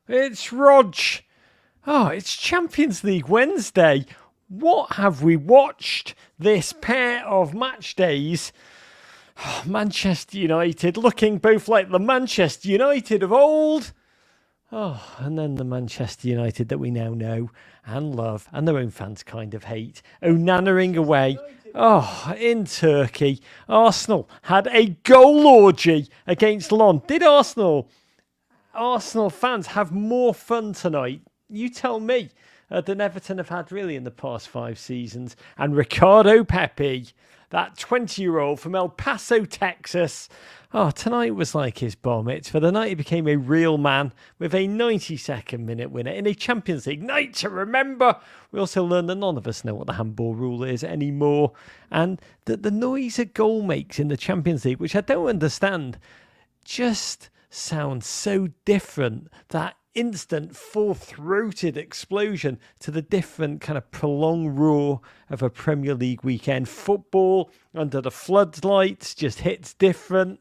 It's Rog. Oh, it's Champions League Wednesday. What have we watched this pair of match days? Manchester United looking both like the Manchester United of old. Oh, and then the Manchester United that we now know and love and their own fans kind of hate. Onanaing away. Oh, in Turkey. Arsenal had a goal orgy against Lyon. Did Arsenal fans have more fun tonight? You tell me. Than Everton have had really in the past 5 seasons. And Ricardo Pepi, that 20-year-old from El Paso, Texas. Oh, tonight was like his bar mitzvah. The night he became a real man with a 92nd minute winner in a Champions League night to remember. We also learned that none of us know what the handball rule is anymore. And that the noise a goal makes in the Champions League, which I don't understand, just sounds so different. That instant full-throated explosion to the different kind of prolonged roar of a Premier League weekend. Football under the floodlights just hits different.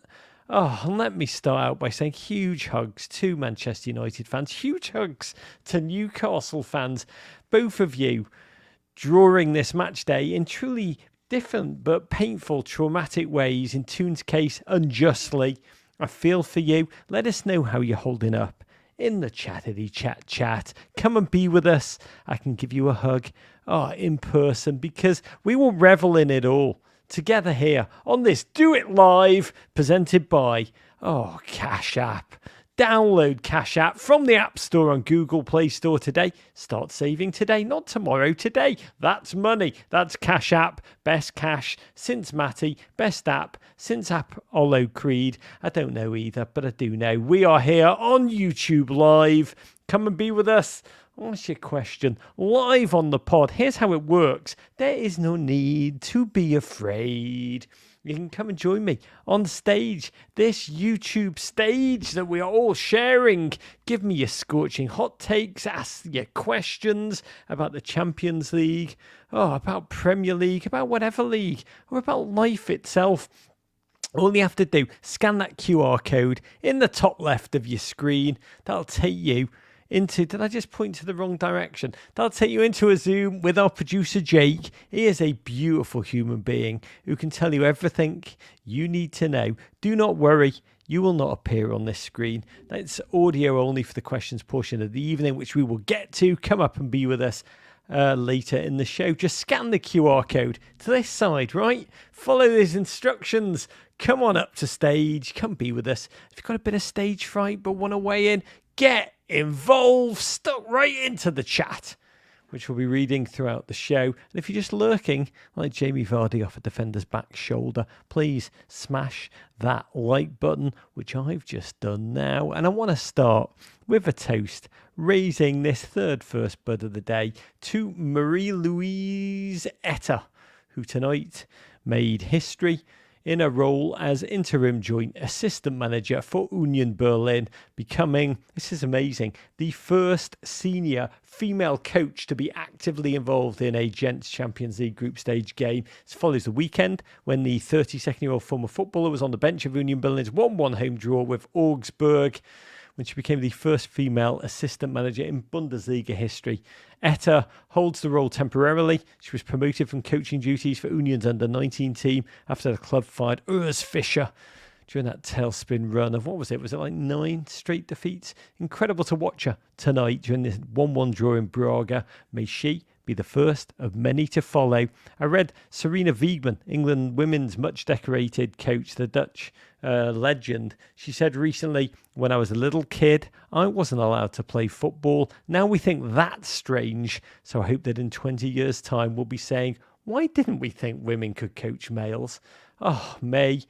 Oh, and let me start out by saying huge hugs to Manchester United fans, huge hugs to Newcastle fans, both of you drawing this match day in truly different but painful, traumatic ways. In Toon's case, unjustly. I feel for you. Let us know how you're holding up in the chattity chat. Come and be with us. I can give you a hug in person, because we will revel in it all together here on this Do It Live presented by Cash App. Download Cash App from the App Store on Google Play Store today. Start saving today, not tomorrow, today. That's money. That's Cash App. Best cash since Matty. Best app since Apollo Creed. I don't know either, but I do know. We are here on YouTube Live. Come and be with us. What's your question? Live on the pod. Here's how it works. There is no need to be afraid. You can come and join me on stage, this YouTube stage that we are all sharing. Give me your scorching hot takes, ask your questions about the Champions League, about Premier League, about whatever league, or about life itself. All you have to do, scan that QR code in the top left of your screen. That'll take you into, did I just point to the wrong direction? That'll take you into a Zoom with our producer Jake. He is a beautiful human being who can tell you everything you need to know. Do not worry, you will not appear on this screen. That's audio only for the questions portion of the evening, which we will get to. Come up and be with us later in the show. Just scan the QR code to this side, right? Follow these instructions. Come on up to stage. Come be with us. If you've got a bit of stage fright but want to weigh in, get involved. Stuck right into the chat, which we'll be reading throughout the show. And if you're just lurking like Jamie Vardy off a defender's back shoulder, please smash that like button, which I've just done now. And I want to start with a toast, raising this third first bud of the day to Marie-Louise Etta, who tonight made history in a role as interim joint assistant manager for Union Berlin, becoming, this is amazing, the first senior female coach to be actively involved in a Gents Champions League group stage game. This follows the weekend when the 32-year-old former footballer was on the bench of Union Berlin's 1-1 home draw with Augsburg, when she became the first female assistant manager in Bundesliga history. Etta holds the role temporarily. She was promoted from coaching duties for Union's under-19 team after the club fired Urs Fischer during that tailspin run of, what was it? Was it like 9 straight defeats? Incredible to watch her tonight during this 1-1 draw in Braga. May she be the first of many to follow. I read Serena Wiegman, England women's much decorated coach, the Dutch legend. She said recently, when I was a little kid, I wasn't allowed to play football. Now we think that's strange. So I hope that in 20 years' time, we'll be saying, why didn't we think women could coach males? Oh, may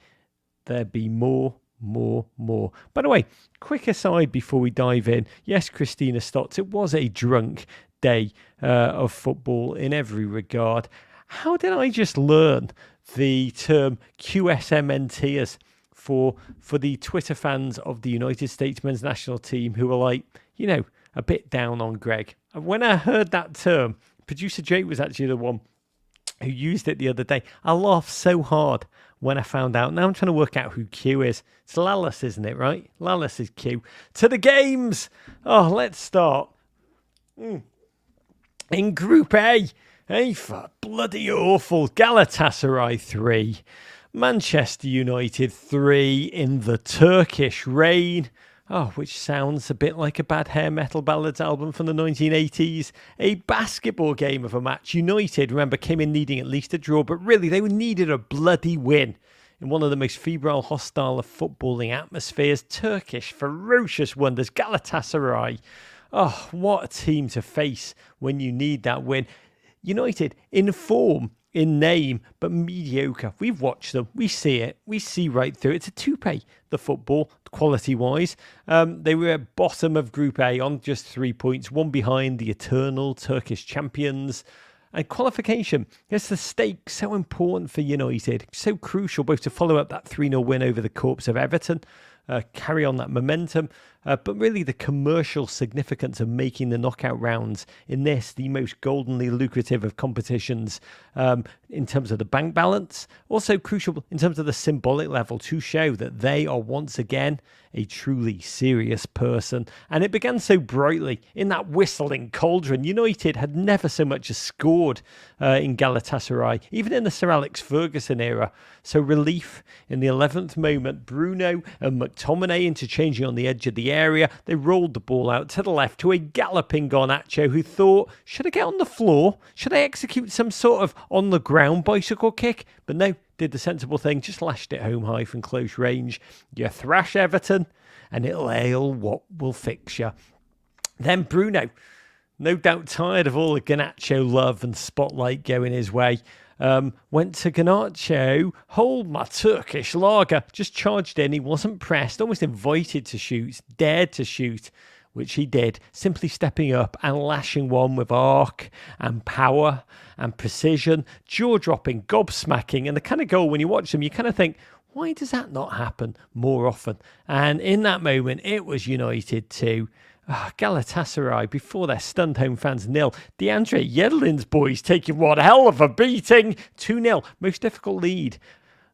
there be more. By the way, quick aside before we dive in. Yes, Christina Stotts, it was a drunk day of football in every regard. How did I just learn the term QSMNTers for the Twitter fans of the United States men's national team who were like, a bit down on Greg? When I heard that term, producer Jake was actually the one who used it the other day. I laughed so hard when I found out. Now I'm trying to work out who Q is. It's Lallis, isn't it, right? Lallis is Q. To the games! Oh, let's start. In Group A, for bloody awful. Galatasaray 3. Manchester United 3 in the Turkish rain. Which sounds a bit like a bad hair metal ballads album from the 1980s. A basketball game of a match. United, remember, came in needing at least a draw, but really they needed a bloody win. In one of the most febrile, hostile of footballing atmospheres, Turkish, ferocious wonders, Galatasaray. Oh, what a team to face when you need that win. United, in form, in name, but mediocre. We've watched them. We see it. We see right through. It's a toupee, the football, quality-wise. They were at bottom of Group A on just 3 points, one behind the eternal Turkish champions. And qualification, it's the stakes so important for United, so crucial both to follow up that 3-0 win over the corpse of Everton, carry on that momentum, but really the commercial significance of making the knockout rounds in this, the most goldenly lucrative of competitions, in terms of the bank balance, also crucial in terms of the symbolic level to show that they are once again a truly serious person. And it began so brightly in that whistling cauldron. United had never so much as scored in Galatasaray, even in the Sir Alex Ferguson era. So relief in the 11th moment, Bruno and McTominay interchanging on the edge of the area. They rolled the ball out to the left to a galloping Garnacho who thought, should I get on the floor? Should I execute some sort of on the ground bicycle kick? But no, did the sensible thing, just lashed it home high from close range. You thrash Everton and it'll ail what will fix you. Then Bruno, no doubt tired of all the Garnacho love and spotlight going his way, went to Garnacho, hold my Turkish lager, just charged in. He wasn't pressed, almost invited to shoot, dared to shoot, which he did, simply stepping up and lashing one with arc and power and precision, jaw-dropping, gobsmacking, and the kind of goal when you watch them, you kind of think, why does that not happen more often? And in that moment, it was United 2. Galatasaray, before their stunned home fans, 0. DeAndre Yedlin's boys taking one hell of a beating, 2-0. Most difficult lead,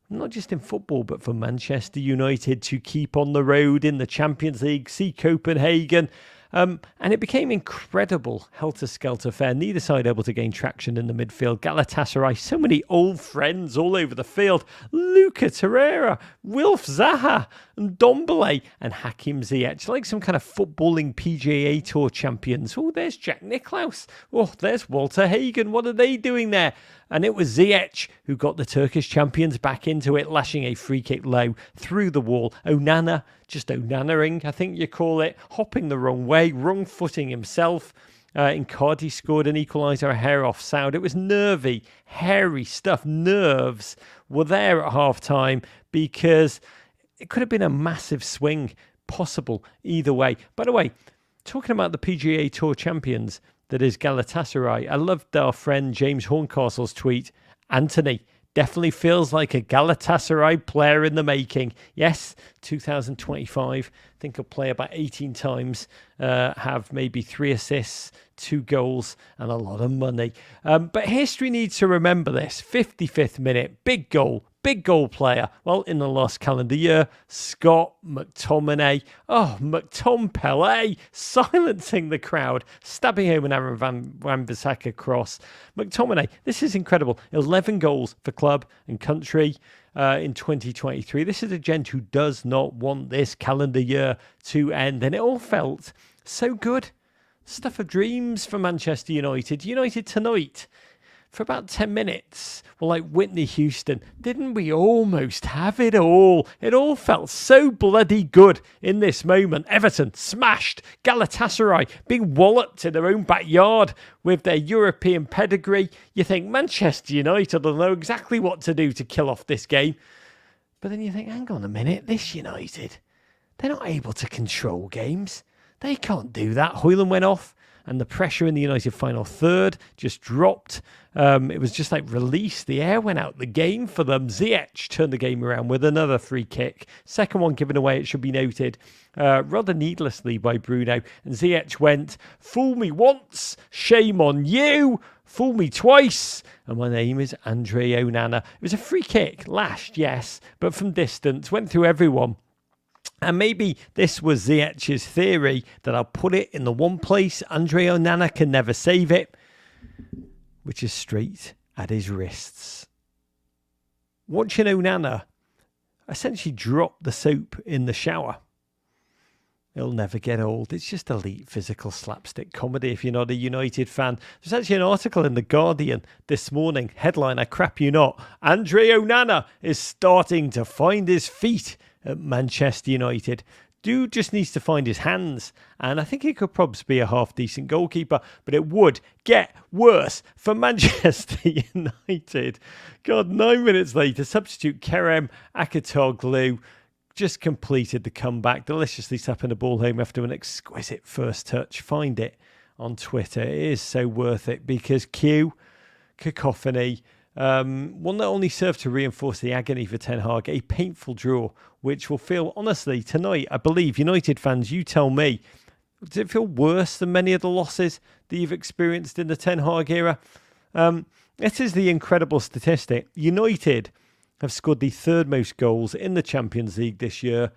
not just in football, but for Manchester United to keep on the road in the Champions League, see Copenhagen. And it became incredible helter-skelter fare. Neither side able to gain traction in the midfield. Galatasaray, so many old friends all over the field. Luca Torreira, Wilf Zaha, and Dombele, and Hakim Ziyech, like some kind of footballing PGA Tour champions. Oh, there's Jack Nicklaus. Oh, there's Walter Hagen. What are they doing there? And it was Ziyech who got the Turkish champions back into it, lashing a free kick low through the wall. Onana, just Onana-ing, I think you call it, hopping the wrong way, wrong footing himself. Icardi scored an equaliser, a hair off Saud. It was nervy, hairy stuff. Nerves were there at half-time because it could have been a massive swing possible either way. By the way, talking about the PGA Tour champions, that is Galatasaray, I loved our friend James Horncastle's tweet. Anthony definitely feels like a Galatasaray player in the making. Yes, 2025. I think he'll play about 18 times, have maybe 3 assists, 2 goals, and a lot of money. But history needs to remember this. 55th minute, big goal player. Well, in the last calendar year, Scott McTominay. Oh, McTompele, silencing the crowd, stabbing home an Aaron Wan-Bissaka cross. McTominay, this is incredible. 11 goals for club and country in 2023. This is a gent who does not want this calendar year to end, and it all felt so good. Stuff of dreams for Manchester United. United tonight, for about 10 minutes, well, like Whitney Houston, didn't we almost have it all? It all felt so bloody good in this moment. Everton smashed. Galatasaray being walloped in their own backyard with their European pedigree. You think Manchester United will know exactly what to do to kill off this game. But then you think, hang on a minute, this United, they're not able to control games. They can't do that. Højlund went off and the pressure in the United final third just dropped. It was just like released. The air went out the game for them. Ziyech turned the game around with another free kick. Second one given away, it should be noted, rather needlessly by Bruno. And Ziyech went, "Fool me once, shame on you. Fool me twice, and my name is Andre Onana." It was a free kick, lashed, yes, but from distance, went through everyone. And maybe this was Ziyech's theory, that I'll put it in the one place Andre Onana can never save it, which is straight at his wrists. Watching Onana essentially drop the soap in the shower, it'll never get old. It's just elite physical slapstick comedy if you're not a United fan. There's actually an article in The Guardian this morning, headline, "I crap you not, Andre Onana is starting to find his feet at Manchester United." Dude just needs to find his hands, and I think he could probably be a half-decent goalkeeper, but it would get worse for Manchester United. God, 9 minutes later, substitute Kerem Aktürkoğlu just completed the comeback, deliciously tapping the ball home after an exquisite first touch. Find it on Twitter. It is so worth it, because cacophony, one that only served to reinforce the agony for Ten Hag, a painful draw, which will feel, honestly, tonight, I believe, United fans, you tell me, does it feel worse than many of the losses that you've experienced in the Ten Hag era? It is the incredible statistic. United have scored the third most goals in the Champions League this year,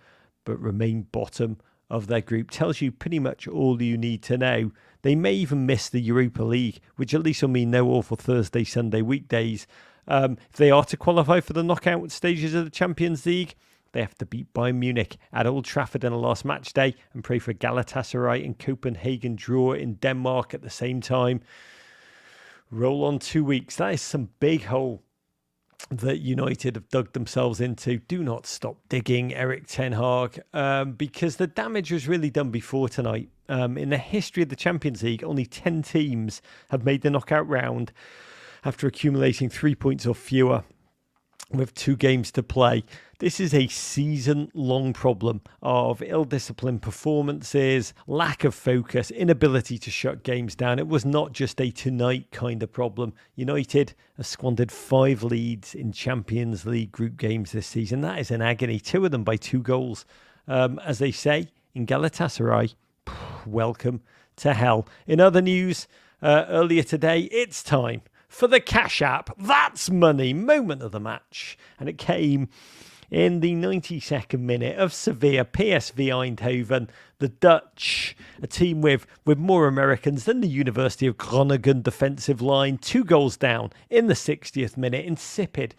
but remain bottom of their group. Tells you pretty much all you need to know. They may even miss the Europa League, which at least will mean no awful Thursday, Sunday weekdays. If they are to qualify for the knockout stages of the Champions League, they have to beat Bayern Munich at Old Trafford in the last match day and pray for Galatasaray and Copenhagen draw in Denmark at the same time. Roll on 2 weeks. That is some big hole that United have dug themselves into. Do not stop digging, Erik Ten Hag, because the damage was really done before tonight. In the history of the Champions League, only 10 teams have made the knockout round after accumulating 3 points or fewer with 2 games to play. This is a season-long problem of ill-disciplined performances, lack of focus, inability to shut games down. It was not just a tonight kind of problem. United have squandered 5 leads in Champions League group games this season. That is an agony. 2 of them by 2 goals. As they say in Galatasaray, welcome to hell. In other news, earlier today, it's time for the Cash App. That's money. Moment of the match. And it came in the 92nd minute of Sevilla, PSV Eindhoven, the Dutch, a team with more Americans than the University of Groningen defensive line, 2 goals down in the 60th minute. Insipid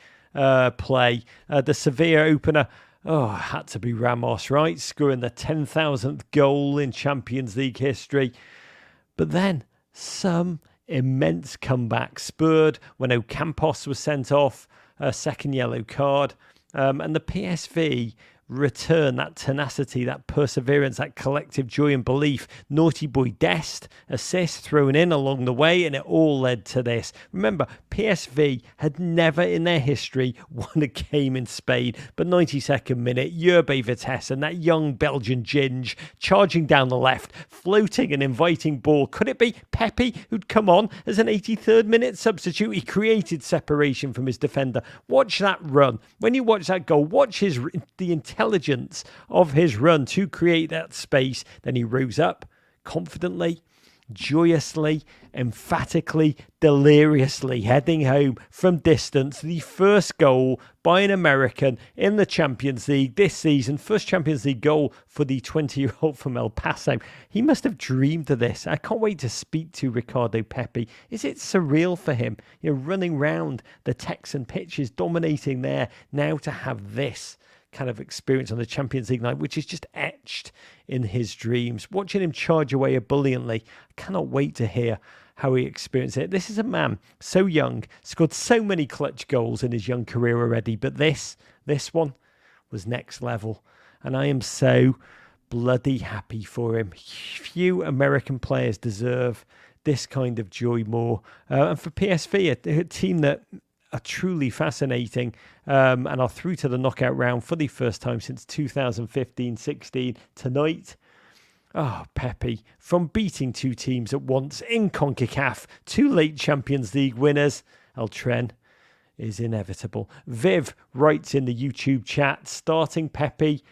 play. The Sevilla opener, had to be Ramos, right? Scoring the 10,000th goal in Champions League history. But then some immense comeback spurred when Ocampos was sent off, a second yellow card. And the PSV return, that tenacity, that perseverance, that collective joy and belief. Naughty boy Dest, assist thrown in along the way, and it all led to this. Remember, PSV had never in their history won a game in Spain, but 92nd minute, Yerbe Vitesse and that young Belgian ginge charging down the left, floating an inviting ball. Could it be Pepi who'd come on as an 83rd minute substitute? He created separation from his defender. Watch that run. When you watch that goal, watch the intelligence of his run to create that space. Then he rose up confidently, joyously, emphatically, deliriously, heading home from distance. The first goal by an American in the Champions League this season. First Champions League goal for the 20-year-old from El Paso. He must have dreamed of this. I can't wait to speak to Ricardo Pepi. Is it surreal for him? Running round the Texan pitches, dominating there, now to have this kind of experience on the Champions League night, which is just etched in his dreams. Watching him charge away ebullient, I cannot wait to hear how he experienced it. This is a man so young, scored so many clutch goals in his young career already, but this one was next level, and I am so bloody happy for him. Few American players deserve this kind of joy more, and for PSV, a team that are truly fascinating, and are through to the knockout round for the first time since 2015-16. Tonight, Oh, Pepi, from beating two teams at once in CONCACAF, two late Champions League winners, El Tren is inevitable. Viv writes in the YouTube chat, starting Pepi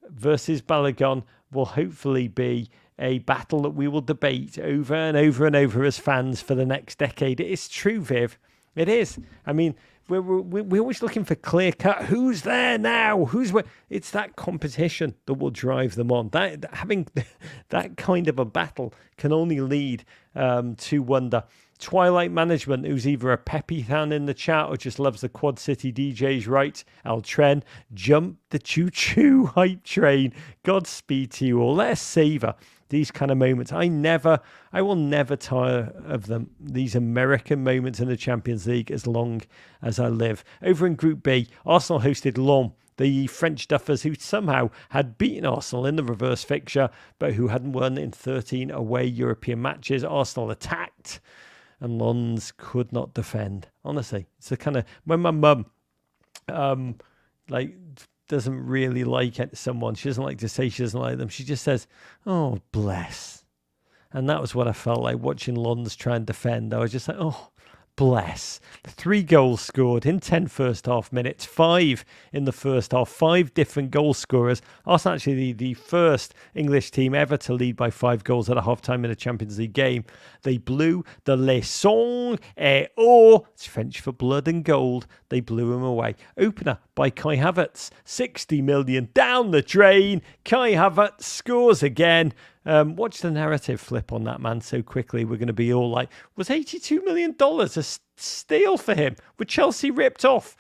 versus Balogun will hopefully be a battle that we will debate over and over and over as fans for the next decade. It is true, Viv. It is. I mean, we're always looking for clear cut. Who's there now? Who's where? It's that competition that will drive them on. Having that kind of a battle can only lead to wonder. Twilight Management, who's either a Pepi fan in the chat or just loves the Quad City DJs, right? El Tren, jump the choo-choo hype train. Godspeed to you all. Let's savour these kind of moments. I will never tire of them. These American moments in the Champions League as long as I live. Over in Group B, Arsenal hosted Lyon, the French duffers who somehow had beaten Arsenal in the reverse fixture, but who hadn't won in 13 away European matches. Arsenal attacked, and Lons could not defend. Honestly, it's the kind of when my mum, doesn't really like someone. She doesn't like to say she doesn't like them. She just says, "Oh, bless." And that was what I felt like watching Lons try and defend. I was just like, "Oh, bless." 3 goals scored in 10 first half minutes, 5 in the first half, 5 different goal scorers. Arsenal actually the first English team ever to lead by 5 goals at a half-time in a Champions League game. They blew the Les Sang et Or, it's French for blood and gold. They blew him away. Opener by Kai Havertz, 60 million down the drain. Kai Havertz scores again. Watch the narrative flip on that man so quickly. We're going to be all like, was $82 million a steal for him? Were Chelsea ripped off?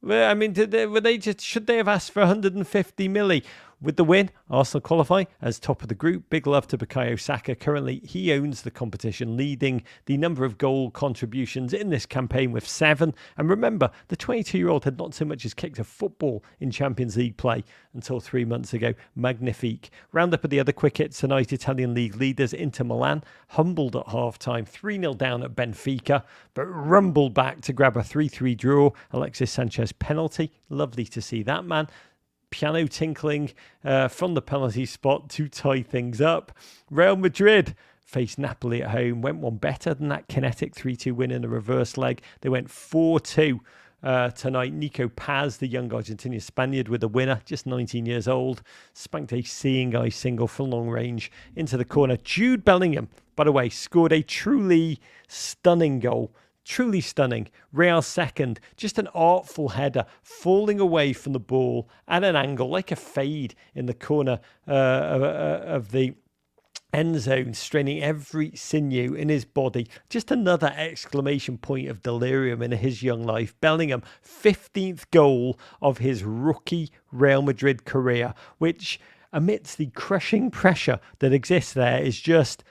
I mean, should they have asked for 150 milli? With the win, Arsenal qualify as top of the group. Big love to Bukayo Saka. Currently, he owns the competition, leading the number of goal contributions in this campaign with 7. And remember, the 22-year-old had not so much as kicked a football in Champions League play until 3 months ago. Magnifique. Round up of the other quick hits tonight. Italian league leaders Inter Milan humbled at half-time, 3-0 down at Benfica, but rumbled back to grab a 3-3 draw. Alexis Sanchez penalty. Lovely to see that, man. Piano tinkling from the penalty spot to tie things up. Real Madrid faced Napoli at home, went one better than that kinetic 3-2 win in a reverse leg. They went 4-2 tonight. Nico Paz, the young Argentinian Spaniard with the winner, just 19 years old, spanked a seeing eye single from long range into the corner. Jude Bellingham, by the way, scored a truly stunning goal. Truly stunning. Real second, just an artful header, falling away from the ball at an angle, like a fade in the corner of the end zone, straining every sinew in his body. Just another exclamation point of delirium in his young life. Bellingham, 15th goal of his rookie Real Madrid career, which amidst the crushing pressure that exists there is just...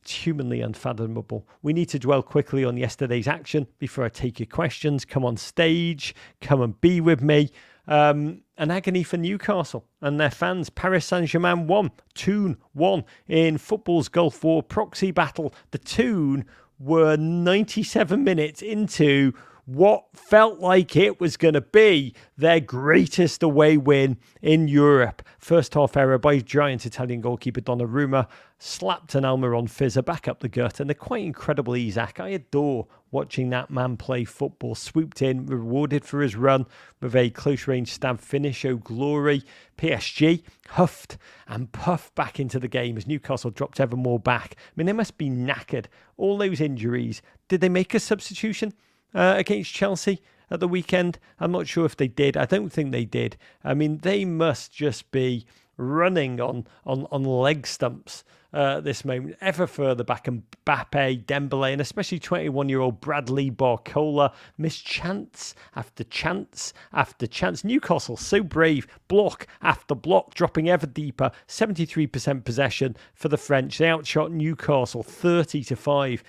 it's humanly unfathomable. We need to dwell quickly on yesterday's action before I take your questions. Come on stage. Come and be with me. An agony for Newcastle and their fans. Paris Saint-Germain won. Toon won in football's Gulf War proxy battle. The Toon were 97 minutes into what felt like it was going to be their greatest away win in Europe. First half error by giant Italian goalkeeper Donnarumma slapped an Almiron fizzer back up the gut, and the quite incredible Isaac. I adore watching that man play football. Swooped in, rewarded for his run with a close-range stab finish. Oh, glory. PSG huffed and puffed back into the game as Newcastle dropped ever more back. I mean, they must be knackered. All those injuries. Did they make a substitution against Chelsea at the weekend? I'm not sure if they did. I don't think they did. I mean, they must just be running on leg stumps this moment, ever further back. And Mbappe, Dembele, and especially 21-year-old Bradley Barcola missed chance after chance after chance. Newcastle, so brave, block after block, dropping ever deeper. 73% possession for the French. They outshot Newcastle 30-5.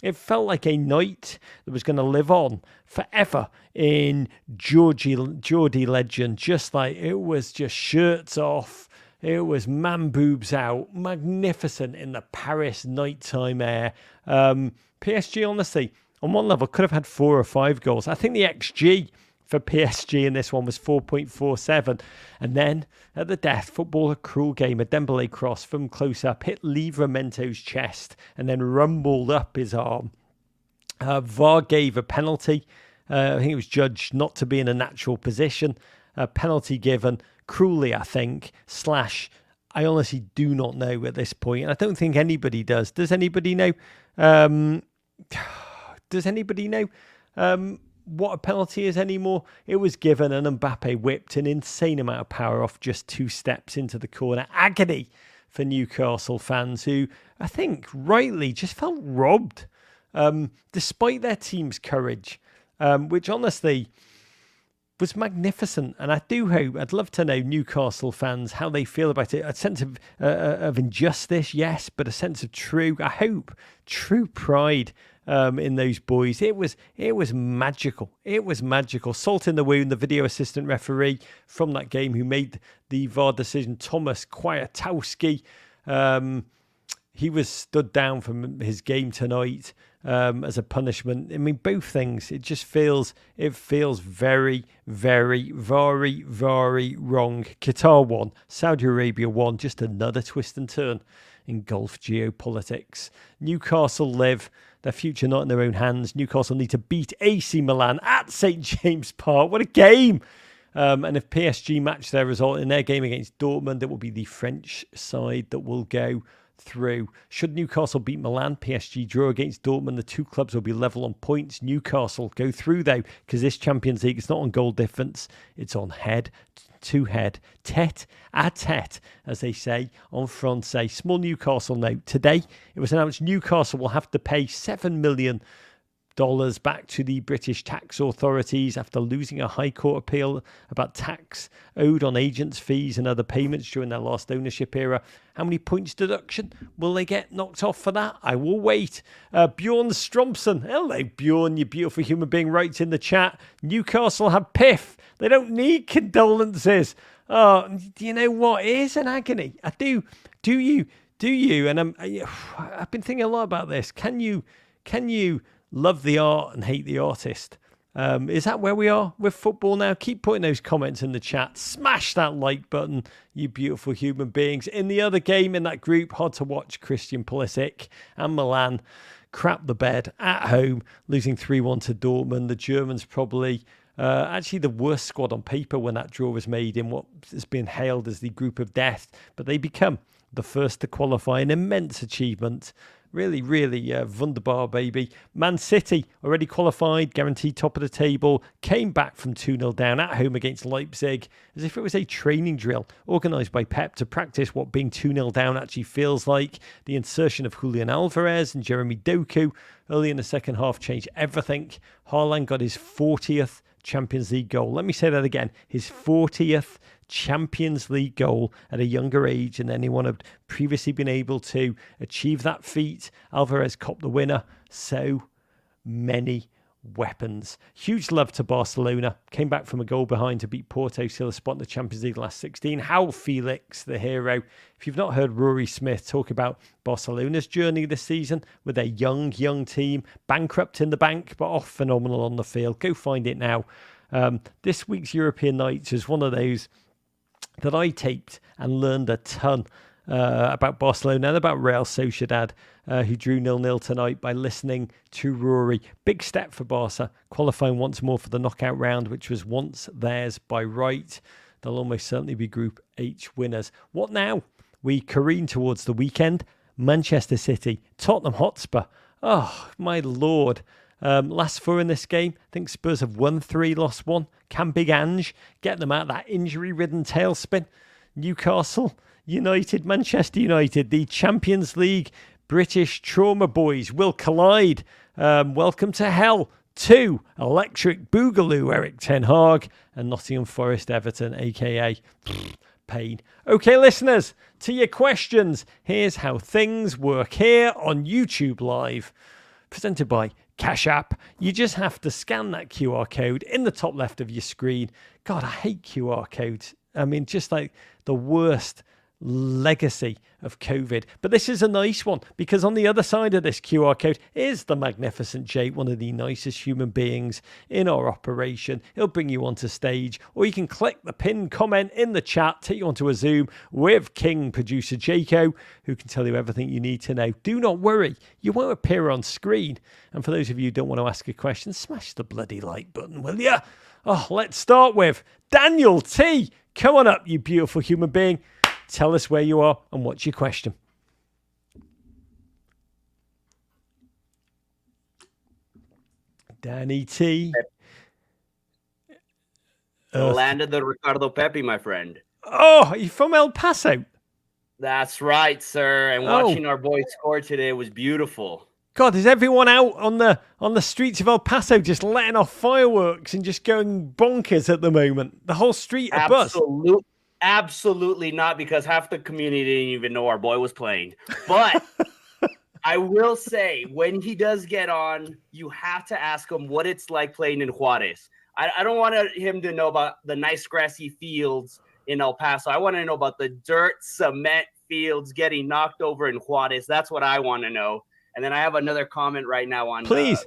It felt like a night that was going to live on forever in Geordie legend. Just like it was just shirts off. It was man boobs out, magnificent in the Paris nighttime air. PSG, honestly, on one level, could have had 4 or 5 goals. I think the XG for PSG, and this one was 4.47. And then at the death, football, a cruel game, a Dembele cross from close up, hit Livramento's chest and then rumbled up his arm. VAR gave a penalty. I think it was judged not to be in a natural position. A penalty given cruelly, I think, / I honestly do not know at this point. And I don't think anybody does. Does anybody know? Does anybody know what a penalty is anymore? It was given, and Mbappe whipped an insane amount of power off just 2 steps into the corner. Agony for Newcastle fans who, I think, rightly just felt robbed, despite their team's courage, which honestly was magnificent. And I do hope, I'd love to know Newcastle fans, how they feel about it. A sense of injustice, yes, but a sense of true pride in those boys. It was magical. It was magical. Salt in the wound, the video assistant referee from that game who made the VAR decision, Thomas Kwiatkowski. He was stood down from his game tonight as a punishment. I mean, both things. It feels very, very, very, very wrong. Qatar won. Saudi Arabia won. Just another twist and turn in Gulf geopolitics. Newcastle live. Their future not in their own hands. Newcastle need to beat AC Milan at St. James Park. What a game! And if PSG match their result in their game against Dortmund, it will be the French side that will go through. Should Newcastle beat Milan, PSG draw against Dortmund, the two clubs will be level on points. Newcastle go through though, because this Champions League, it's not on goal difference, it's on head to head, tete a tete, as they say on Francais. Small Newcastle note. Today, it was announced Newcastle will have to pay $7 million back to the British tax authorities after losing a High Court appeal about tax owed on agents' fees and other payments during their last ownership era. How many points deduction will they get knocked off for that? I will wait. Bjorn Stromson. Hello, Bjorn, you beautiful human being, writes in the chat. Newcastle have piff. They don't need condolences. Oh, do you know what is an agony? I do. Do you? And I've been thinking a lot about this. Can you love the art and hate the artist? Is that where we are with football now? Keep putting those comments in the chat. Smash that like button, you beautiful human beings. In the other game in that group, hard to watch, Christian Pulisic and Milan crap the bed at home, losing 3-1 to Dortmund. The Germans probably actually the worst squad on paper when that draw was made in what has been hailed as the group of death, but they become the first to qualify, an immense achievement. Really, really wunderbar, baby. Man City, already qualified, guaranteed top of the table, came back from 2-0 down at home against Leipzig, as if it was a training drill organised by Pep to practice what being 2-0 down actually feels like. The insertion of Julian Alvarez and Jeremy Doku early in the second half changed everything. Haaland got his 40th Champions League goal. Let me say that again. His 40th Champions League goal at a younger age than anyone had previously been able to achieve that feat. Alvarez copped the winner. So many weapons. Huge love to Barcelona. Came back from a goal behind to beat Porto, seal a spot in the Champions League last 16. How Felix, the hero. If you've not heard Rory Smith talk about Barcelona's journey this season with their young team, bankrupt in the bank, but off phenomenal on the field, go find it now. This week's European Nights is one of those that I taped and learned a ton about Barcelona and about Real Sociedad, who drew 0-0 tonight by listening to Rory. Big step for Barca, qualifying once more for the knockout round, which was once theirs by right. They'll almost certainly be Group H winners. What now? We careen towards the weekend. Manchester City, Tottenham Hotspur. Oh, my Lord. Last 4 in this game. I think Spurs have won 3, lost 1. Can Big Ange get them out of that injury-ridden tailspin? Newcastle United, Manchester United, the Champions League British trauma boys will collide. Welcome to hell to Electric Boogaloo, Eric Ten Hag, and Nottingham Forest Everton, a.k.a. pain. Okay, listeners, to your questions. Here's how things work here on YouTube Live. Presented by Cash App. You just have to scan that QR code in the top left of your screen. God, I hate QR codes. I mean, just like the worst legacy of COVID. But this is a nice one, because on the other side of this QR code is the magnificent Jake, one of the nicest human beings in our operation. He'll bring you onto stage, or you can click the pinned comment in the chat, take you onto a Zoom with King producer Jaco, who can tell you everything you need to know. Do not worry, you won't appear on screen. And for those of you who don't want to ask a question, smash the bloody like button, will ya? Oh, let's start with Daniel T. Come on up, you beautiful human being. Tell us where you are and what's your question. Danny T. Land of the Ricardo Pepi, my friend. Oh, you're from El Paso? That's right, sir. And watching our boys score today was beautiful. God, is everyone out on the streets of El Paso just letting off fireworks and just going bonkers at the moment? The whole street a buzz. Absolutely not, because half the community didn't even know our boy was playing. But I will say, when he does get on, you have to ask him what it's like playing in Juarez. I don't want him to know about the nice grassy fields in El Paso. I want to know about the dirt cement fields getting knocked over in Juarez. That's what I want to know. And then I have another comment right now on. Please,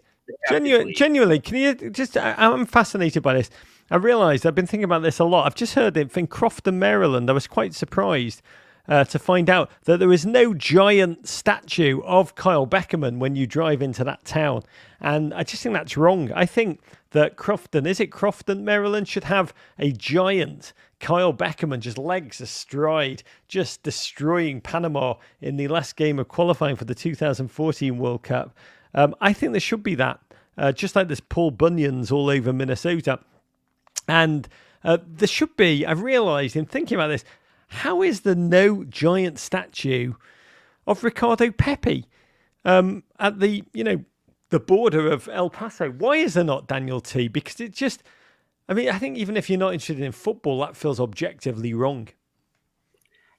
genuinely, can you just? I'm fascinated by this. I realised I've been thinking about this a lot. I've just heard it in Crofton, Maryland. I was quite surprised to find out that there is no giant statue of Kyle Beckerman when you drive into that town. And I just think that's wrong. I think that Crofton, Maryland, should have a giant Kyle Beckerman, just legs astride, just destroying Panama in the last game of qualifying for the 2014 World Cup. I think there should be that, just like there's Paul Bunyan's all over Minnesota. And there should be, I've realised in thinking about this, how is there no giant statue of Ricardo Pepi at the border of El Paso? Why is there not, Daniel T? Because it just, I think even if you're not interested in football, that feels objectively wrong.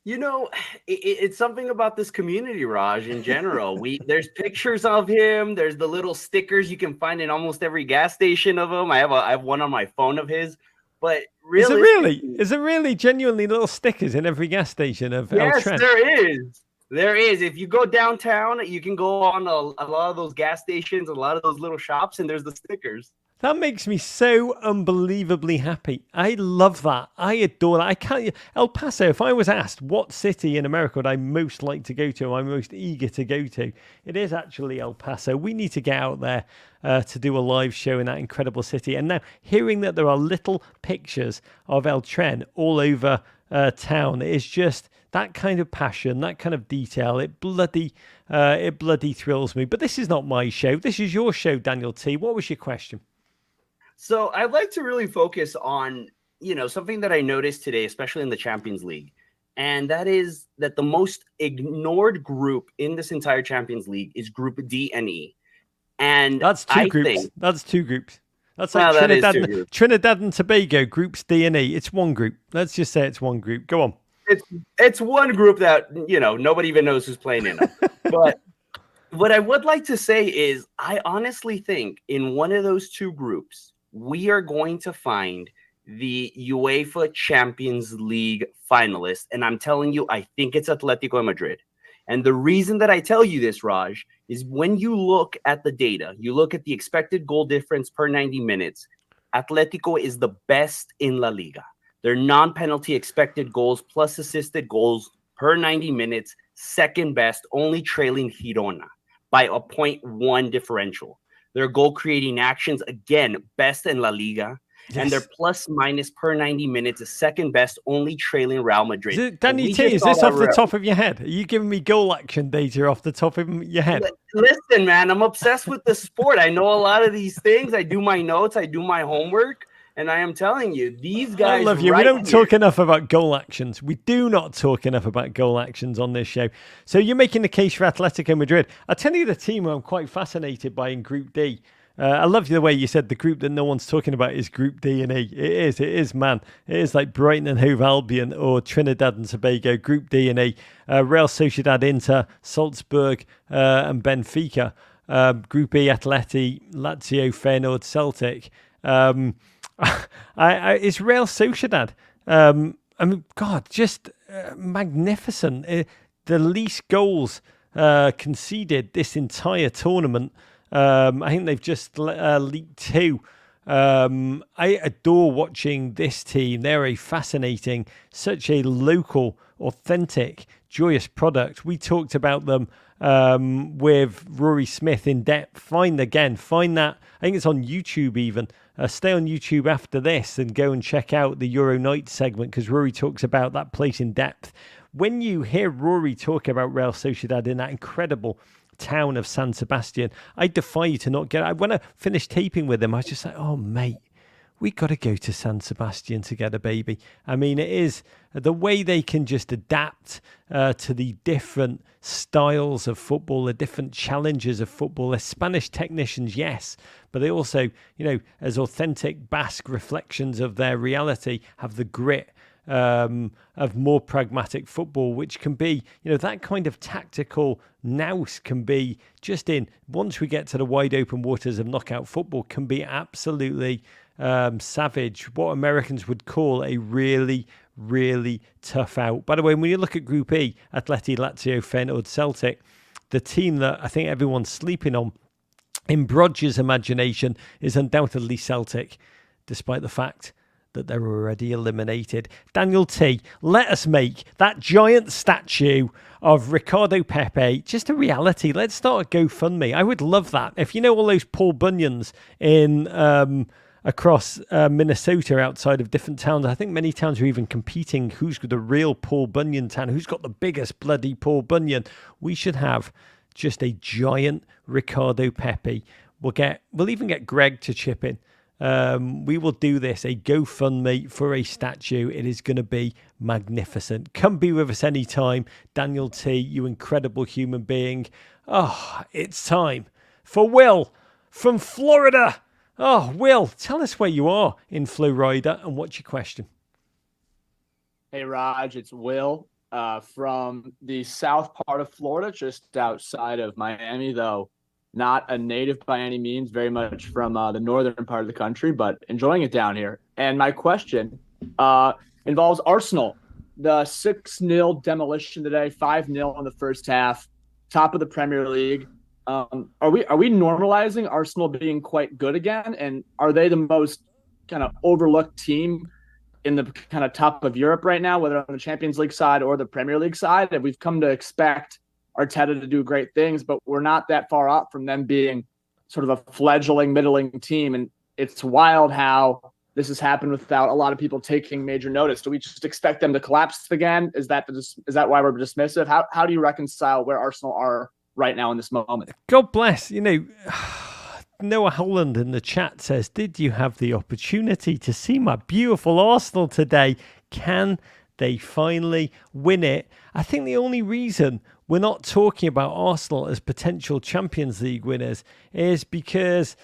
It's something about this community, Raj, in general. There's pictures of him. There's the little stickers you can find in almost every gas station of him. I have one on my phone of his. But really, is it really genuinely little stickers in every gas station of El Tren? Yes, there is. There is. If you go downtown, you can go on a lot of those gas stations, a lot of those little shops, and there's the stickers. That makes me so unbelievably happy. I love that. I adore that. I can't. El Paso, if I was asked what city in America would I most like to go to, I'm most eager to go to, it is actually El Paso. We need to get out there to do a live show in that incredible city. And now hearing that there are little pictures of El Tren all over town is just that kind of passion, that kind of detail. It bloody thrills me. But this is not my show. This is your show, Daniel T. What was your question? So I'd like to really focus on, something that I noticed today, especially in the Champions League. And that is that the most ignored group in this entire Champions League is Group D and E. And that's two groups. That's two groups. That's like Trinidad and Tobago, Groups D and E. It's one group. Let's just say it's one group. Go on. It's one group that, nobody even knows who's playing in it. But what I would like to say is I honestly think in one of those two groups, we are going to find the UEFA Champions League finalist. And I'm telling you, I think it's Atletico de Madrid. And the reason that I tell you this, Raj, is when you look at the data, you look at the expected goal difference per 90 minutes, Atletico is the best in La Liga. Their non-penalty expected goals plus assisted goals per 90 minutes, second best, only trailing Girona by a 0.1 differential. Their goal-creating actions, again, best in La Liga. Yes. And their plus-minus per 90 minutes is second best, only trailing Real Madrid. Danny T, is this off the top of your head? Are you giving me goal action data off the top of your head? Listen, man, I'm obsessed with the sport. I know a lot of these things. I do my notes. I do my homework. And I am telling you, these guys. I love you. We don't talk enough about goal actions. We do not talk enough about goal actions on this show. So you're making the case for Atletico Madrid. I'll tell you the team I'm quite fascinated by in Group D. I love the way you said the group that no one's talking about is Group D and E. It is, man. It is like Brighton and Hove Albion or Trinidad and Tobago, Group D and E. Real Sociedad, Inter, Salzburg and Benfica. Group E, Atleti, Lazio, Feyenoord, Celtic. It's Real Sociedad. God, just magnificent. The least goals conceded this entire tournament. I think they've just leaked 2. I adore watching this team. They're a fascinating, such a local, authentic, joyous product. We talked about them with Rory Smith in depth. Find that. I think it's on YouTube even. Stay on YouTube after this and go and check out the Euro Night segment, because Rory talks about that place in depth. When you hear Rory talk about Real Sociedad in that incredible town of San Sebastian, I defy you to not get it. When I finished taping with him, I was just like, oh, mate, we got to go to San Sebastian together, baby. I mean, it is the way they can just adapt to the different styles of football, the different challenges of football. They're Spanish technicians, yes, but they also, as authentic Basque reflections of their reality, have the grit of more pragmatic football, which can be, that kind of tactical nous can be just once we get to the wide open waters of knockout football, can be absolutely savage, what Americans would call a really, really tough out. By the way, when you look at Group E, Atleti, Lazio, Feyenoord, Celtic, the team that I think everyone's sleeping on in Brodge's imagination is undoubtedly Celtic, despite the fact that they're already eliminated. Daniel T, let us make that giant statue of Ricardo Pepi just a reality. Let's start a GoFundMe. I would love that. If you know all those Paul Bunyans in across Minnesota outside of different towns, I think many towns are even competing who's got the real Paul Bunyan town, who's got the biggest bloody Paul Bunyan. We should have just a giant Ricardo Pepi. We'll even get Greg to chip in. We will do this, a GoFundMe for a statue. It is going to be magnificent. Come be with us anytime. Daniel T, you incredible human being. Oh, it's time for Will from Florida. Oh, Will, tell us where you are in Florida and what's your question? Hey, Raj, it's Will from the south part of Florida, just outside of Miami, though. Not a native by any means, very much from the northern part of the country, but enjoying it down here. And my question involves Arsenal. The 6-0 demolition today, 5-0 in the first half, top of the Premier League. Are we normalizing Arsenal being quite good again? And are they the most kind of overlooked team in the kind of top of Europe right now, whether on the Champions League side or the Premier League side? And we've come to expect Arteta to do great things, but we're not that far off from them being sort of a fledgling, middling team. And it's wild how this has happened without a lot of people taking major notice. Do we just expect them to collapse again? Is that why we're dismissive? How do you reconcile where Arsenal are right now in this moment? God bless. Noah Holland in the chat says, did you have the opportunity to see my beautiful Arsenal today? Can they finally win it? I think the only reason we're not talking about Arsenal as potential Champions League winners is because,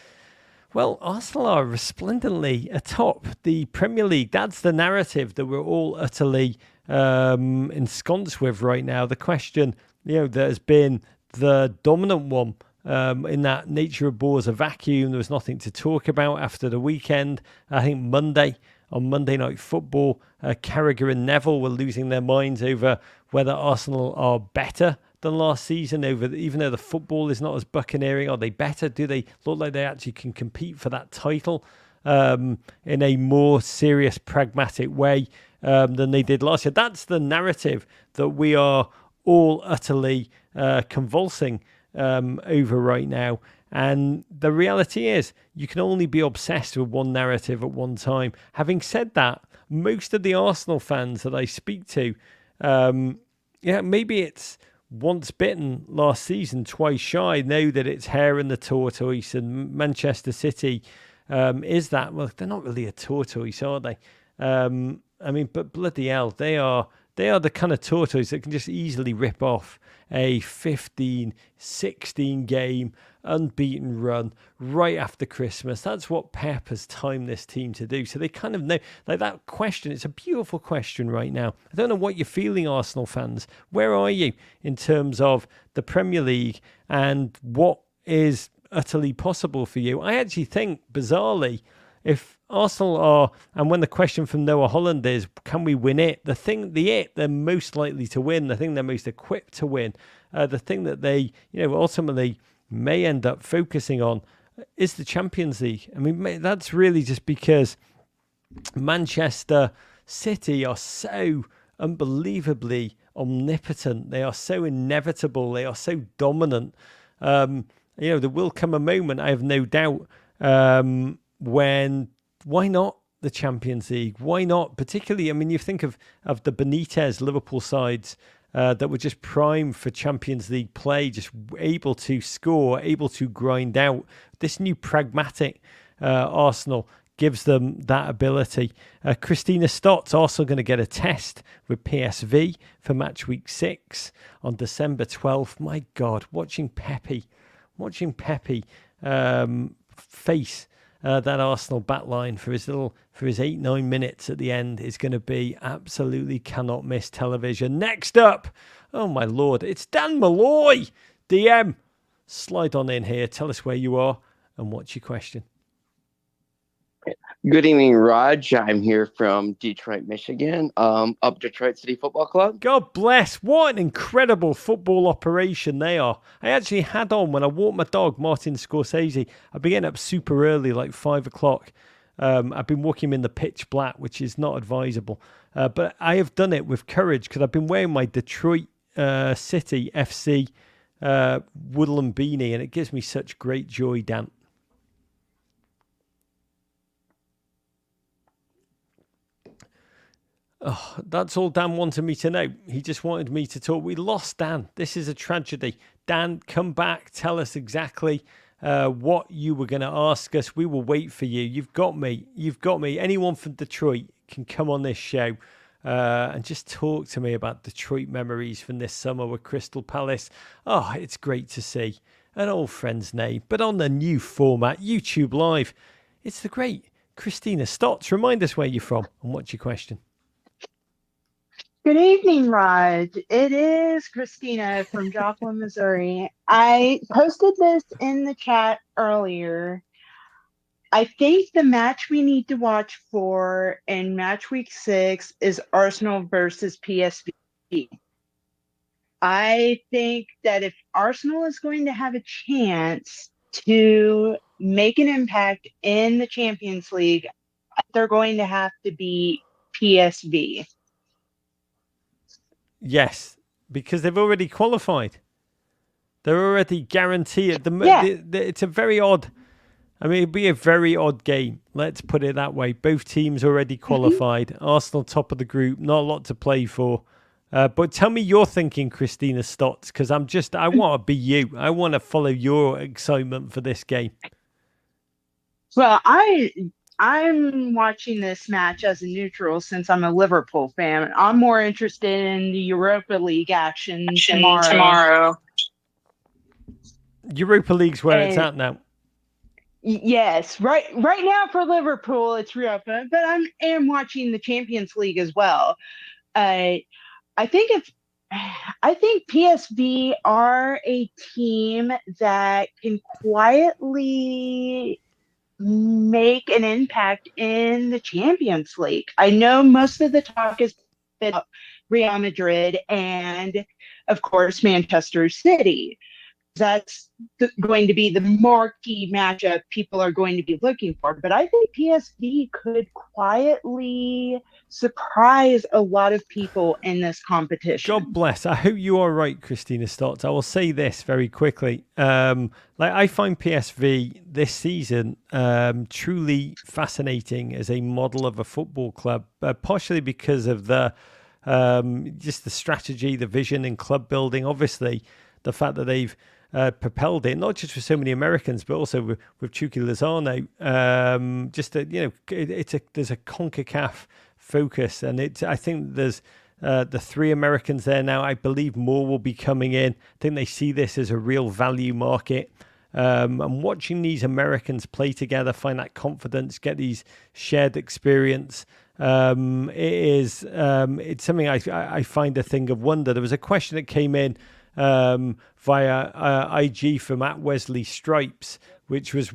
well, Arsenal are resplendently atop the Premier League. That's the narrative that we're all utterly ensconced with right now. The question, that has been the dominant one in that nature of bore is a vacuum. There was nothing to talk about after the weekend. I think on Monday Night Football, Carragher and Neville were losing their minds over whether Arsenal are better than last season, even though the football is not as buccaneering. Are they better? Do they look like they actually can compete for that title in a more serious, pragmatic way than they did last year? That's the narrative that we are all utterly convulsing over right now. And the reality is, you can only be obsessed with one narrative at one time. Having said that, most of the Arsenal fans that I speak to, maybe it's once bitten last season, twice shy, know that it's hare and the tortoise, and Manchester City is that. Well, they're not really a tortoise, are they? But bloody hell, they are the kind of tortoise that can just easily rip off a 15, 16 game unbeaten run right after Christmas. That's what Pep has timed this team to do. So they kind of know, like that question, it's a beautiful question right now. I don't know what you're feeling, Arsenal fans. Where are you in terms of the Premier League and what is utterly possible for you? I actually think, bizarrely, if Arsenal are, and when the question from Noah Holland is, can we win it? They're most likely to win, the thing they're most equipped to win, the thing that they, ultimately may end up focusing on is the Champions League. I mean, that's really just because Manchester City are so unbelievably omnipotent. They are so inevitable. They are so dominant. There will come a moment, I have no doubt, when, why not the Champions League? Why not? Particularly, I mean, you think of the Benitez Liverpool sides that were just primed for Champions League play, just able to score, able to grind out. This new pragmatic Arsenal gives them that ability. Christina Stott's also going to get a test with PSV for match week 6 on December 12th. My God, watching Pepi face that Arsenal backline for his 8-9 minutes at the end is going to be absolutely cannot miss television. Next up, oh my Lord, it's Dan Malloy. DM, slide on in here. Tell us where you are and what's your question. Good evening, Raj. I'm here from Detroit, Michigan, up Detroit City Football Club. God bless. What an incredible football operation they are. I actually had on, when I walked my dog, Martin Scorsese, I've been getting up super early, like 5 o'clock. I've been walking in the pitch black, which is not advisable. But I have done it with courage because I've been wearing my Detroit City FC woodland beanie, and it gives me such great joy, Dan. Oh, that's all Dan wanted me to know. He just wanted me to talk. We lost Dan. This is a tragedy. Dan, come back. Tell us exactly what you were going to ask us. We will wait for you. You've got me. Anyone from Detroit can come on this show and just talk to me about Detroit memories from this summer with Crystal Palace. Oh, it's great to see an old friend's name, but on the new format, YouTube Live. It's the great Christina Stotts. Remind us where you're from and what's your question. Good evening, Raj. It is Christina from Joplin, Missouri. I posted this in the chat earlier. I think the match we need to watch for in match week 6 is Arsenal versus PSV. I think that if Arsenal is going to have a chance to make an impact in the Champions League, they're going to have to beat PSV. Yes, because they've already qualified. They're already guaranteed. It's a very odd. I mean, it'd be a very odd game. Let's put it that way. Both teams already qualified. Arsenal top of the group. Not a lot to play for. But tell me your thinking, Christina Stotts, because I want to be you. I want to follow your excitement for this game. Well, I'm watching this match as a neutral since I'm a Liverpool fan. I'm more interested in the Europa League action tomorrow. Europa League's where it's at now. Yes, right now for Liverpool, it's Europa, but I am watching the Champions League as well. I think PSV are a team that can quietly make an impact in the Champions League. I know most of the talk has been about Real Madrid and, of course, Manchester City. That's going to be the marquee matchup people are going to be looking for. But I think PSV could quietly surprise a lot of people in this competition. God bless. I hope you are right, Christina Stotts. I will say this very quickly. I find PSV this season truly fascinating as a model of a football club, partially because of just the strategy, the vision in club building. Obviously, the fact that they've propelled it, not just for so many Americans, but also with Chucky Lozano. There's a CONCACAF focus, and I think there's the 3 Americans there now. I believe more will be coming in. I think they see this as a real value market. And watching these Americans play together, find that confidence, get these shared experience. It's something I find a thing of wonder. There was a question that came in via IG from @Wesley Stripes, which was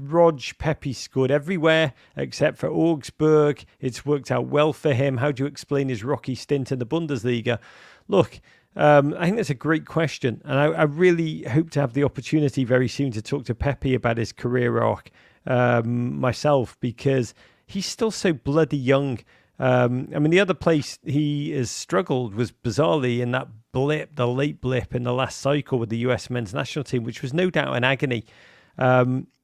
Pepi scored everywhere except for Augsburg. It's worked out well for him. How do you explain his rocky stint in the Bundesliga? Look, I think that's a great question. And I really hope to have the opportunity very soon to talk to Pepi about his career arc myself, because he's still so bloody young. I mean, the other place he has struggled was bizarrely in that blip, the late blip in the last cycle with the US men's national team, which was no doubt an agony.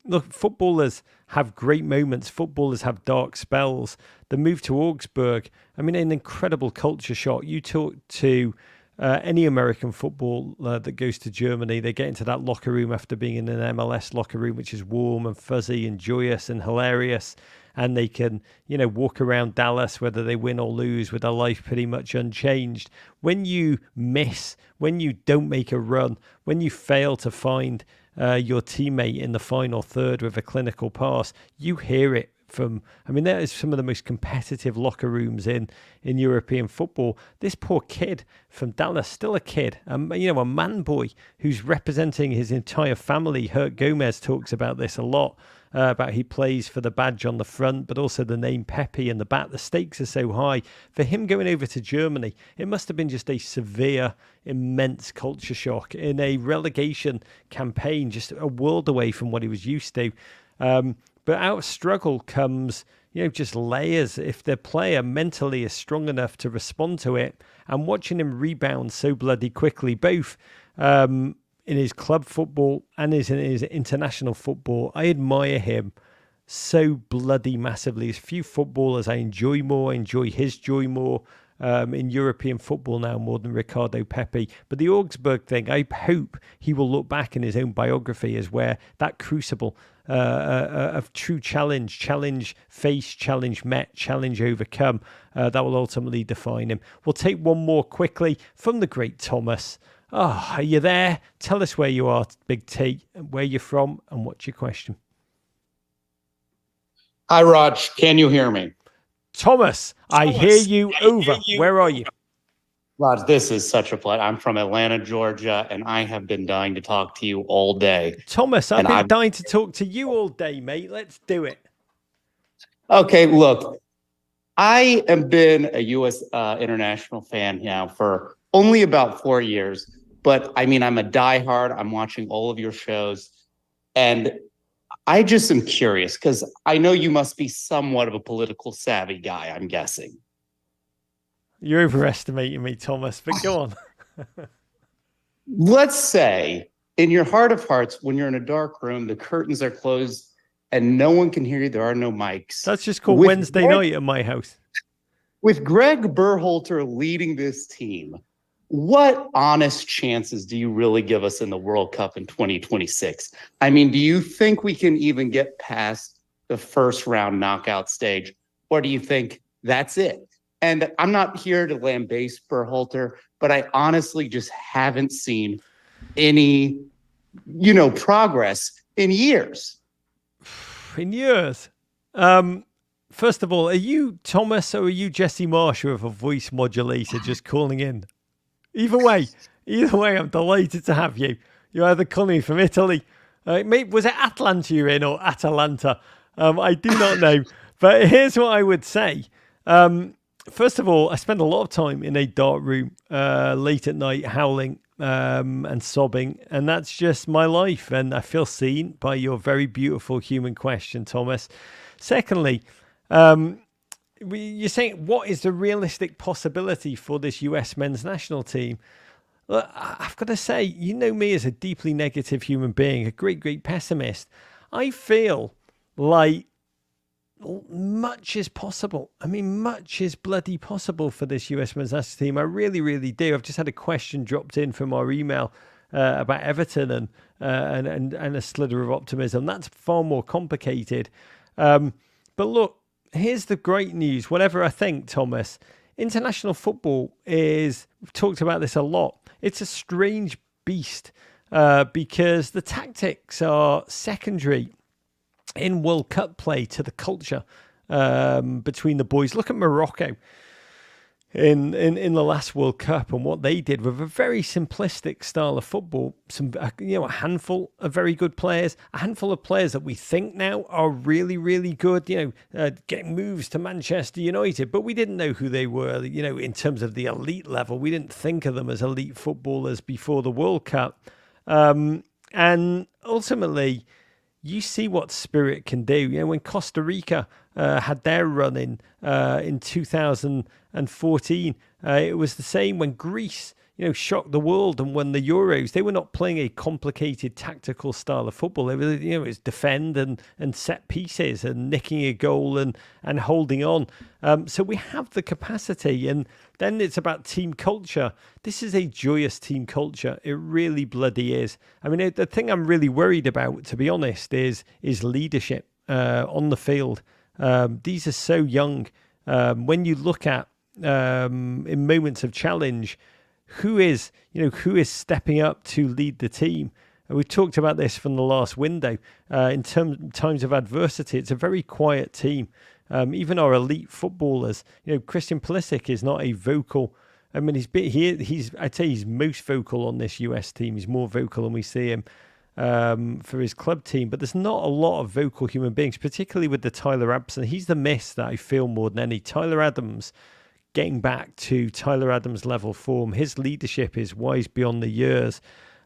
Look, footballers have great moments. Footballers have dark spells. The move to Augsburg, I mean, an incredible culture shock. You talk to any American footballer that goes to Germany, they get into that locker room after being in an MLS locker room, which is warm and fuzzy and joyous and hilarious. And they can, walk around Dallas, whether they win or lose, with their life pretty much unchanged. When you miss, when you don't make a run, when you fail to find your teammate in the final third with a clinical pass, you hear it from, that is some of the most competitive locker rooms in European football. This poor kid from Dallas, still a kid, a man boy who's representing his entire family. Hurt Gomez talks about this a lot. About he plays for the badge on the front, but also the name Pepi in the back. The stakes are so high. For him going over to Germany, it must have been just a severe, immense culture shock in a relegation campaign, just a world away from what he was used to. But out of struggle comes, just layers. If the player mentally is strong enough to respond to it, and watching him rebound so bloody quickly, both in his club football and in his international football, I admire him so bloody massively. There's few footballers I enjoy more, enjoy his joy more in European football now more than Ricardo Pepi. But the Augsburg thing, I hope he will look back in his own biography as where that crucible of true challenge faced, challenge met, challenge overcome, that will ultimately define him. We'll take one more quickly from the great Thomas. Oh, are you there? Tell us where you are, Big T, where you're from, and what's your question? Hi, Raj. Can you hear me? Thomas, I hear you over. Where are you? Raj, this is such a pleasure. I'm from Atlanta, Georgia, and I have been dying to talk to you all day. Thomas, I've been dying to talk to you all day, mate. Let's do it. Okay, look, I have been a U.S. international fan now for only about 4 years. But I'm a diehard. I'm watching all of your shows. And I just am curious because I know you must be somewhat of a political savvy guy, I'm guessing. You're overestimating me, Thomas, but go on. Let's say in your heart of hearts, when you're in a dark room, the curtains are closed and no one can hear you. There are no mics. That's just called Wednesday night at my house. With Greg Berhalter leading this team, what honest chances do you really give us in the World Cup in 2026? Do you think we can even get past the first round knockout stage? Or do you think that's it? And I'm not here to lambaste Berhalter, but I honestly just haven't seen any, progress in years. In years? First of all, are you Thomas or are you Jesse Marsh with a voice modulator just calling in? Either way, I'm delighted to have you. You're either calling from Italy. Mate, was it Atlanta you're in or Atalanta? I do not know. But here's what I would say. First of all, I spend a lot of time in a dark room late at night howling and sobbing. And that's just my life. And I feel seen by your very beautiful human question, Thomas. Secondly, you're saying, what is the realistic possibility for this US men's national team? Look, I've got to say, you know me as a deeply negative human being, a great, great pessimist. I feel like much is possible. Much is bloody possible for this US men's national team. I really, really do. I've just had a question dropped in from our email about Everton and a slither of optimism. That's far more complicated. But look, here's the great news. Whatever I think, Thomas, international football we've talked about this a lot. It's a strange beast because the tactics are secondary in World Cup play to the culture between the boys. Look at Morocco. in the last World Cup and what they did with a very simplistic style of football. Some, a handful of very good players, a handful of players that we think now are really, really good, getting moves to Manchester United, but we didn't know who they were, in terms of the elite level. We didn't think of them as elite footballers before the World Cup. And ultimately, you see what spirit can do. When Costa Rica had their run in 2014, it was the same when Greece, shocked the world and won the Euros. They were not playing a complicated tactical style of football. They were, it was defend and set pieces and nicking a goal and holding on. So we have the capacity, and then it's about team culture. This is a joyous team culture. It really bloody is. I mean, the thing I'm really worried about, to be honest, is leadership on the field. These are so young. When you look at in moments of challenge, who is stepping up to lead the team? And we talked about this from the last window. In times of adversity, it's a very quiet team. Even our elite footballers, Christian Pulisic is not a vocal. I mean, I'd say he's most vocal on this US team. He's more vocal than we see him for his club team. But there's not a lot of vocal human beings, particularly with the Tyler absence. He's the miss that I feel more than any. Tyler Adams, getting back to Tyler Adams level form. His leadership is wise beyond the years.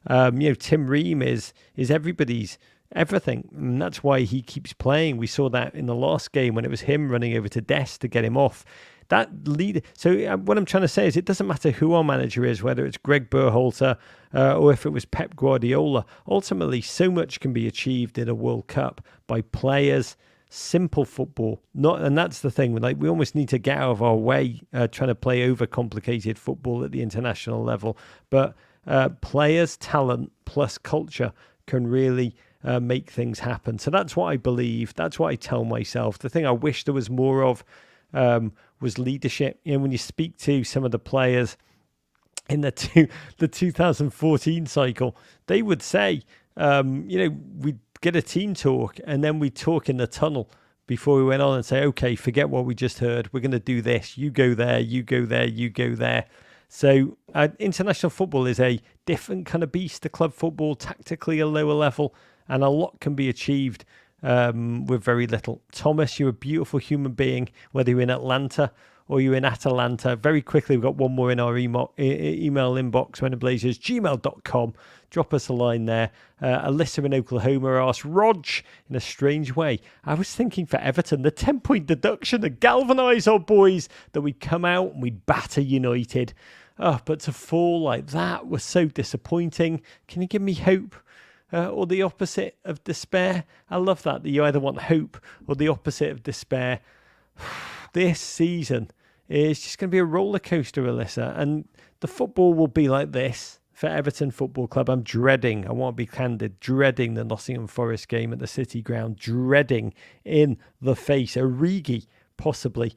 Tim Ream is everybody's everything, and that's why he keeps playing. We saw that in the last game when it was him running over to Dest to get him off. That lead. So what I'm trying to say is, it doesn't matter who our manager is, whether it's Greg Berhalter or if it was Pep Guardiola. Ultimately, so much can be achieved in a World Cup by players. Simple football, and that's the thing. We almost need to get out of our way trying to play overcomplicated football at the international level. But players, talent plus culture can really make things happen. So that's what I believe. That's what I tell myself. The thing I wish there was more of was leadership. When you speak to some of the players in the 2014 cycle, they would say, we'd get a team talk, and then we talk in the tunnel before we went on and say, okay, forget what we just heard. We're going to do this. You go there, you go there, you go there. So international football is a different kind of beast to club football, tactically a lower level, and a lot can be achieved with very little. Thomas, you're a beautiful human being, whether you're in Atlanta or you're in Atalanta. Very quickly, we've got one more in our email inbox, menandblazers@gmail.com. Drop us a line there. Alyssa in Oklahoma asked, Rog, in a strange way, I was thinking for Everton, the 10-point deduction to galvanise our boys, that we'd come out and we'd batter United. But to fall like that was so disappointing. Can you give me hope? Or the opposite of despair? I love that you either want hope or the opposite of despair. This season is just going to be a roller coaster, Alyssa, and the football will be like this for Everton Football Club. I'm dreading, I want to be candid, dreading the Nottingham Forest game at the City Ground, dreading in the face Origi possibly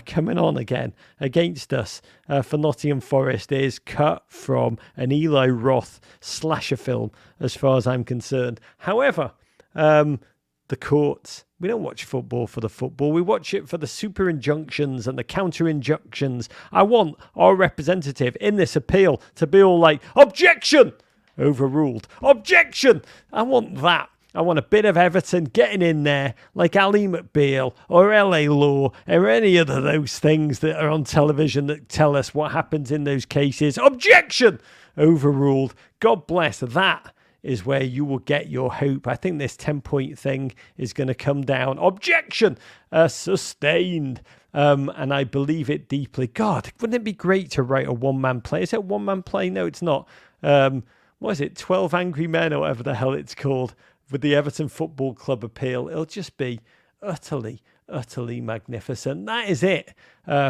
coming on again against us for Nottingham Forest is cut from an Eli Roth slasher film as far as I'm concerned. However, the courts, we don't watch football for the football. We watch it for the super injunctions and the counter injunctions. I want our representative in this appeal to be all like, objection, overruled, objection. I want that. I want a bit of Everton getting in there like Ali McBeal or LA Law or any of those things that are on television that tell us what happens in those cases. Objection, overruled. God bless. That is where you will get your hope. I think this 10-point thing is going to come down. Objection, sustained. And I believe it deeply. God, wouldn't it be great to write a one-man play? Is it a one-man play? No, it's not. What is it? 12 Angry Men or whatever the hell it's called with the Everton Football Club appeal. It'll just be utterly, utterly magnificent. That is it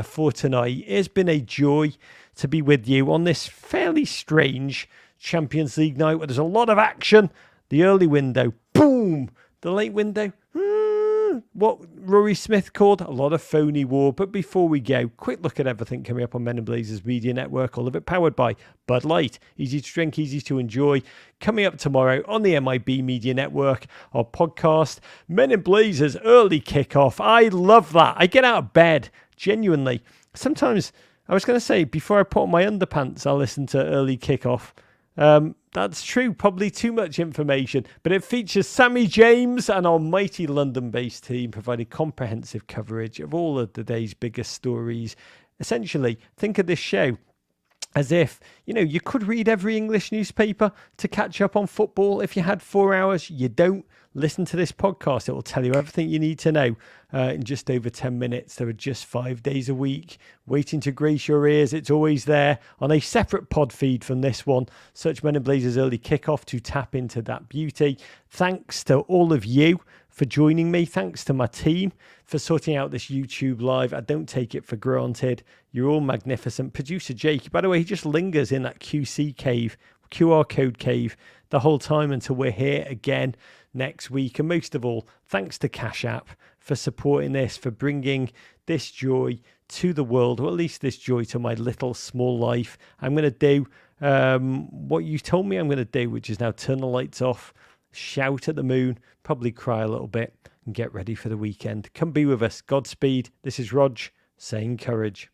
for tonight. It's been a joy to be with you on this fairly strange Champions League night where there's a lot of action. The early window, boom. The late window, what Rory Smith called a lot of phony war. But before we go, quick look at everything coming up on Men and Blazers Media Network. All of it powered by Bud Light. Easy to drink, easy to enjoy. Coming up tomorrow on the MIB Media Network, our podcast, Men and Blazers Early Kickoff. I love that. I get out of bed, genuinely. Sometimes I was going to say, before I put on my underpants, I'll listen to early kickoff. That's true, probably too much information, but it features Sammy James and our mighty London-based team providing comprehensive coverage of all of the day's biggest stories. Essentially, think of this show as if, you could read every English newspaper to catch up on football if you had 4 hours. You don't. Listen to this podcast. It will tell you everything you need to know in just over 10 minutes. There are just 5 days a week waiting to grace your ears. It's always there on a separate pod feed from this one. Search Men in Blazers Early Kickoff to tap into that beauty. Thanks to all of you for joining me. Thanks to my team for sorting out this YouTube live. I don't take it for granted. You're all magnificent. Producer Jake, by the way, he just lingers in that QC cave, QR code cave, the whole time until we're here again next week. And most of all, thanks to Cash App for supporting this, for bringing this joy to the world, or at least this joy to my little small life. I'm going to do what you told me I'm going to do, which is now turn the lights off, shout at the moon, probably cry a little bit, and get ready for the weekend. Come be with us. Godspeed. This is Rog saying courage.